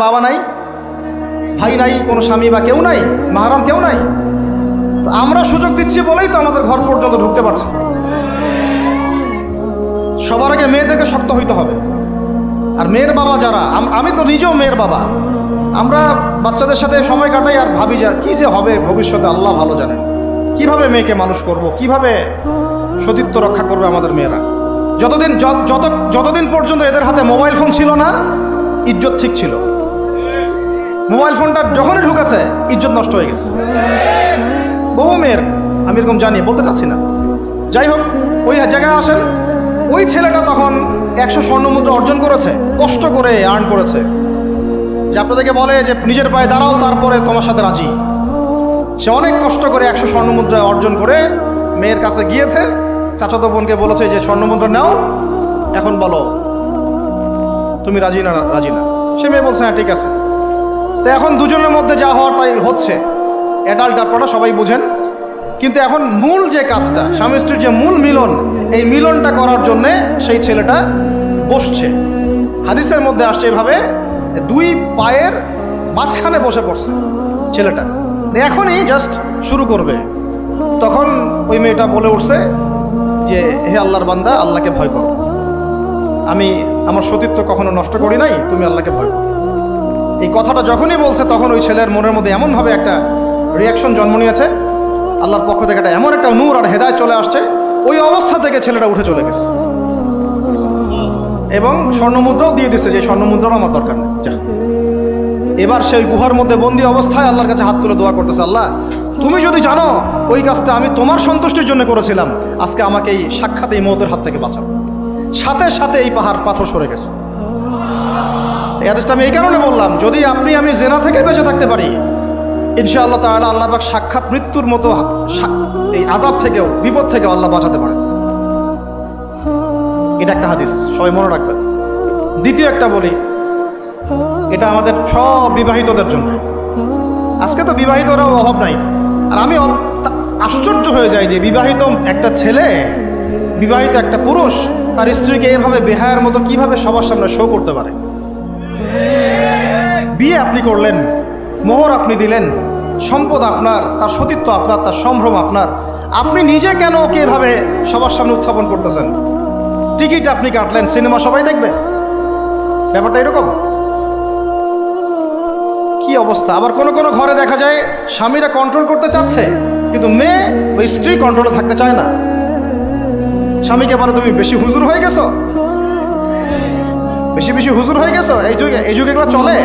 বাবা নাই, ভাই নাই, কোনো স্বামী বা কেউ নাই, মাহারাম কেউ নাই। আমরা সুযোগ দিচ্ছি বলেই তো আমাদের ঘর পর্যন্ত ঢুকতে পারছে। সবার আগে মেয়েদেরকে শক্ত হইতে হবে। আর মেয়ের বাবা যারা, আমি তো নিজেও মেয়ের বাবা, আমরা বাচ্চাদের সাথে সময় কাটাই আর ভাবি যা কী যে হবে ভবিষ্যতে আল্লাহ ভালো জানেন। কিভাবে মেয়েকে মানুষ করব, কিভাবে সতীত্ব রক্ষা করবে আমাদের মেয়েরা। যতদিন পর্যন্ত এদের হাতে মোবাইল ফোন ছিল না, ইজ্জত ঠিক ছিল। মোবাইল ফোনটা যখনই ঢুকেছে ইজ্জত নষ্ট হয়ে গেছে বহু মেয়ের। আমি এরকম জানি, বলতে চাচ্ছি না। যাই হোক, ওই জায়গায় আসেন, ওই ছেলেটা তখন 100 স্বর্ণমুদ্রা অর্জন করেছে, কষ্ট করে আর্ন করেছে। যে আপনাদেরকে বলে যে নিজের পায়ে দাঁড়াও, তারপরে তোমার সাথে রাজি। সে অনেক কষ্ট করে 100 স্বর্ণমুদ্রা অর্জন করে মেয়ের কাছে গিয়েছে। চাচাতো বোনকে বলেছে যে স্বর্ণমুদ্রা নাও, এখন বলো তুমি রাজি না। সে মেয়ে বলছে হ্যাঁ ঠিক আছে। তো এখন দুজনের মধ্যে যা হওয়ার তাই হচ্ছে। অ্যাডাল্ট আপনারা সবাই বুঝেন। কিন্তু এখন মূল যে কাজটা, স্বামী স্ত্রীর যে মূল মিলন, এই মিলনটা করার জন্যে সেই ছেলেটা বসছে। হাদিসের মধ্যে আসছে এভাবে, 2 পায়ের মাঝখানে বসে পড়ছে ছেলেটা, এখনই জাস্ট শুরু করবে। তখন ওই মেয়েটা বলে উঠছে যে হে আল্লাহর বান্দা, আল্লাহকে ভয় করো। আমি আমার সতীত্ব কখনো নষ্ট করি নাই, তুমি আল্লাহকে ভয় করো। এই কথাটা যখনই বলছে তখন ওই ছেলের মনের মধ্যে এমনভাবে একটা রিয়াকশন জন্ম নিয়েছে, আল্লাহর পক্ষ থেকে এমন একটা নূর আর হেদায়েত চলে আসছে। ওই অবস্থা থেকে ছেলেটা উঠে চলে গেছে এবং স্বর্ণমুদ্রাও দিয়ে দিচ্ছে, যে স্বর্ণমুদ্রাও আমার দরকার নেই, যা। এবার সেই গুহার মধ্যে বন্দি অবস্থায় আল্লাহর কাছে হাত তুলে দোয়া করতেছে, আল্লাহ তুমি যদি জানো ওই কাজটা আমি তোমার সন্তুষ্টির জন্য করেছিলাম, আজকে আমাকে এই সাক্ষাৎ এই মওতের হাত থেকে বাঁচাও। সাথে সাথে এই পাথর সরে গেছে। এই হাদিসটা আমি এই কারণে বললাম, যদি আমি জেনা থেকে বেঁচে থাকতে পারি, ইনশাআল্লাহ তাআলা আল্লাহ পাক সাক্ষাৎ মৃত্যুর মতো এই আযাব থেকেও, বিপদ থেকেও আল্লাহ বাঁচাতে পারে। এটা একটা হাদিস, সবাই মনে রাখবেন। দ্বিতীয় একটা বলি, এটা আমাদের সব বিবাহিতদের জন্য। আজকে তো বিবাহিতরাও অভাব নাই। আর আমি আশ্চর্য হয়ে যাই যে বিবাহিত একটা ছেলে, বিবাহিত একটা পুরুষ তার স্ত্রীকে এভাবে বেহায়ার মতো কিভাবে সবার সামনে শো করতে পারে। বিয়ে আপনি করলেন, মোহর আপনি দিলেন, সম্পদ আপনার, তার সতীত্ব আপনার, তার সম্ভ্রম আপনার, আপনি নিজে কেন ওকে এভাবে সবার সামনে উত্থাপন করতেছেন? টিকিট আপনি কাটলেন, সিনেমা সবাই দেখবে, ব্যাপারটা এরকম। কি অবস্থা! আবার কোন ঘরে দেখা যায় স্বামীরা কন্ট্রোল করতে চাচ্ছে, কিন্তু মেয়ে ওই স্ত্রী কন্ট্রোলে থাকতে চায় না। স্বামীকে বলে তুমি বেশি হুজুর হয়ে গেছো, বেশি হুজুর হয়ে গেছো। এই যুগে এগুলো চলে।